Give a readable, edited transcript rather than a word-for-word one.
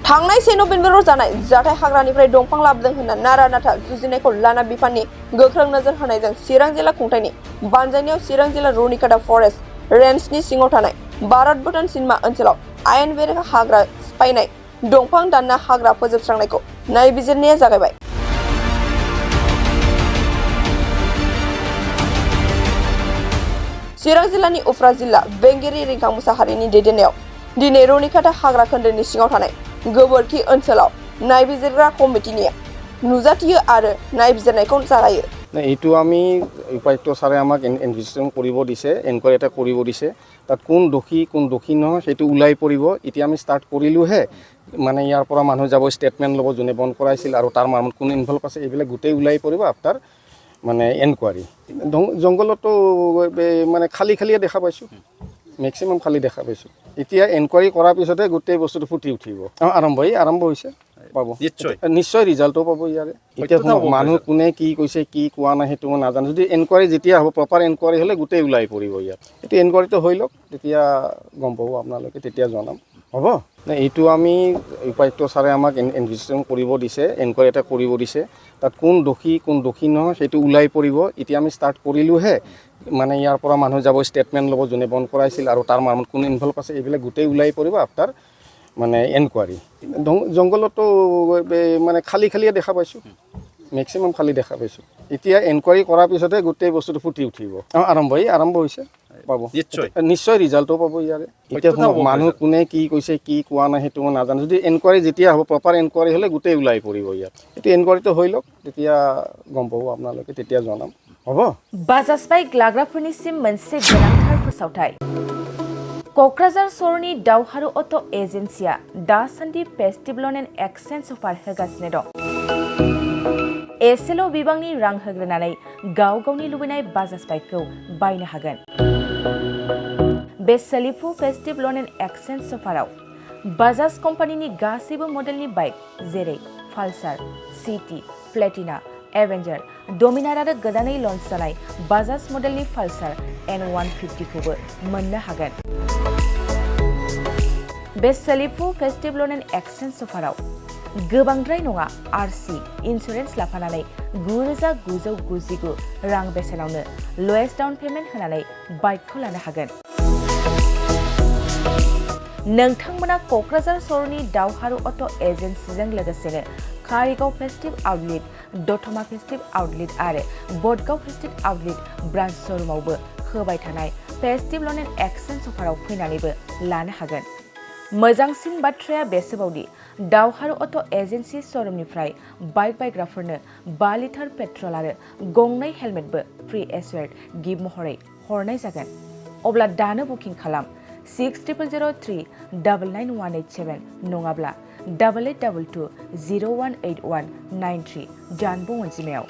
थांनाय 1 नबेम्बराव जानाय जाथाय हाग्रानिफ्राय दंफां लाबोदों होनना नारा नाथा जुजिनायखौ लाना बिफाननि गोख्रों नोजोर होनायजों चिरां जिल्ला खुंथायनि बानजायनायाव चिरां जिल्ला रुनिकाटा फरेस्ट रेन्जनि सिङाव थानाय भारत भुटान सीमा ओनसोलाव आयेन बेरेखा हाग्रा सिफायनाय दंफां दानना हाग्रा फोजोबस्रांनायखौ नायबिजिरनाया जागायबाय। चिरां जिल्लानि उफ्रा जिल्ला बेंगिरि रिंखां मुसाहारिनि दैदेननायाव दिनै रुनिकाटा हाग्रा खोन्दोनि सिङाव थानाय गोबोरखि ओनसोलाव नायबिजिरग्रा कमिटिनि नुजाथियो आरो नायबिजिरनायखौ जागायो। এইটো আমি উপায়ুক্ত ছাৰে আমাক ইনভেষ্টিগেশ্যন কৰিব দিছে, এনকুৱাৰী এটা কৰিব দিছে। তাত কোন দোষী নহয় সেইটো ওলাই পৰিব। এতিয়া আমি ষ্টাৰ্ট কৰিলোহে, মানে ইয়াৰ পৰা মানুহ যাব, ষ্টেটমেণ্ট ল'ব যোনে বন্ধ কৰাইছিল আৰু তাৰ মামত কোন ইনভল্ভ আছে এইবিলাক গোটেই ওলাই পৰিব আফটাৰ মানে এনকুৱাৰী। জংঘলতো মানে খালিয়ে দেখা পাইছোঁ, মেক্সিমাম খালি দেখা পাইছোঁ। এতিয়া এনকুৱাৰী কৰাৰ পিছতহে গোটেই বস্তুটো ফুটি উঠিব। আৰম্ভ হৈছে, পাব নিশ্চয় ৰিজাল্টও পাব ইয়াৰে। এতিয়া মানুহ কোনে কি কৈছে কি কোৱা নাই সেইটো মই নাজানো। যদি এনকুৱাৰী যেতিয়া হ'ব, প্ৰপাৰ এনকুৱাৰী হ'লে গোটেই ওলাই পৰিব ইয়াত। এইটো এনকুৱাৰীটো হৈ লওক, তেতিয়া গম পাব আপোনালোকে, তেতিয়া জনাম, হ'ব। এইটো আমি উপায়ুক্ত ছাৰে আমাক ইনভেষ্টিগেশ্যন কৰিব দিছে, এনকুৱাৰী এটা কৰিব দিছে। তাত কোন দোষী নহয় সেইটো ওলাই পৰিব। এতিয়া আমি ষ্টাৰ্ট কৰিলোহে, মানে ইয়াৰ পৰা মানুহ যাব, ষ্টেটমেণ্ট ল'ব যোনে বন্ধ কৰাইছিল আৰু তাৰ মামত কোন ইনভল্ভ আছে এইবিলাক গোটেই ওলাই পৰিব আফটাৰ মানে এনকুৱাৰী। জংঘলতো মানে খালিয়ে দেখা পাইছোঁ, মেক্সিমাম খালি দেখা পাইছোঁ। এতিয়া এনকুৱাৰী কৰাৰ পিছতহে গোটেই বস্তুটো ফুটি উঠিব। আৰম্ভ হৈছে, পাব নিশ্চয় ৰিজাল্টও পাব ইয়াৰে। এতিয়া মানুহ কোনে কি কৈছে কি কোৱা নাই সেইটো মই নাজানো। যদি এনকুৱাৰী যেতিয়া হ'ব, প্ৰপাৰ এনকুৱাৰী হ'লে গোটেই ওলাই পৰিব ইয়াত। এইটো এনকুৱাৰীটো হৈ লওক, তেতিয়া গম পাব আপোনালোকে, তেতিয়া জনাম, হ'ব। बाजास्पाइ ग्लाग्राफोरनिसिम मोनसे गोनांथार फोसावथाय। क'क्राझार सहरनि दावहारु अट' एजेन्सिया दासान्दि फेस्टिभेल एन्ड एक्सचेन्ज अफार होगासिनो दं। एसेल' बिबांनि रां होग्रोनानै गाव गावनि लुबैनाय बाजाज बाइकखौ बायनो हागोन। बे सोलिफु फेस्टिभेल एन्ड एक्सचेन्ज अफाराव बाजाज कम्पानिनि गासैबो मडेलनि बाइक जेरै पालसार, सिटी, प्लेटिना, एवेन्जार, डमिनार आरो गोदानै लन्च जानाय बाजाज मडेलनि पालसार N150 खौबो मोननो हागोन। बे सोलिफु फेस्टिभेल एन्ड एक्सचेन्ज अफाराव गोबांद्राय नङा, आरसि इन्सुरेन्स लाफानानै 9,999 रां बेसेनावनो लवेस्ट डाउन पेमेन्ट होनानै बाइकखौ लानो हागोन। नोंथांमोना क'क्राझार सहरनि दावहारु अट' एजेन्सिजों लोगोसेनो कारिगाव फेस्टिभ आउटलेट, दतमा फेस्टिभ आउटलेट आरो बडगाव फेस्टिभ आउटलेट ब्रान्च श'रुमावबो होबाय थानाय फेस्टिभेल एन्ड एक्सचेन्ज अफाराव फैनानैबो लानो हागोन। मोजांसिन बाथ्राया बेसोबावदि दावहारु अट' एजेन्सि श'रुमनिफ्राय बाइक बायग्राफोरनो 5 लिटार पेट्रल आरो गंनै हेलमेटबो फ्रि एसुवेर्ड गिफ्ट महरै हरनाय जागोन। अब्ला दानो बुकिं खालाम 6000399187 नङाब्ला 8822018193 जानबुं अनजिमायाव।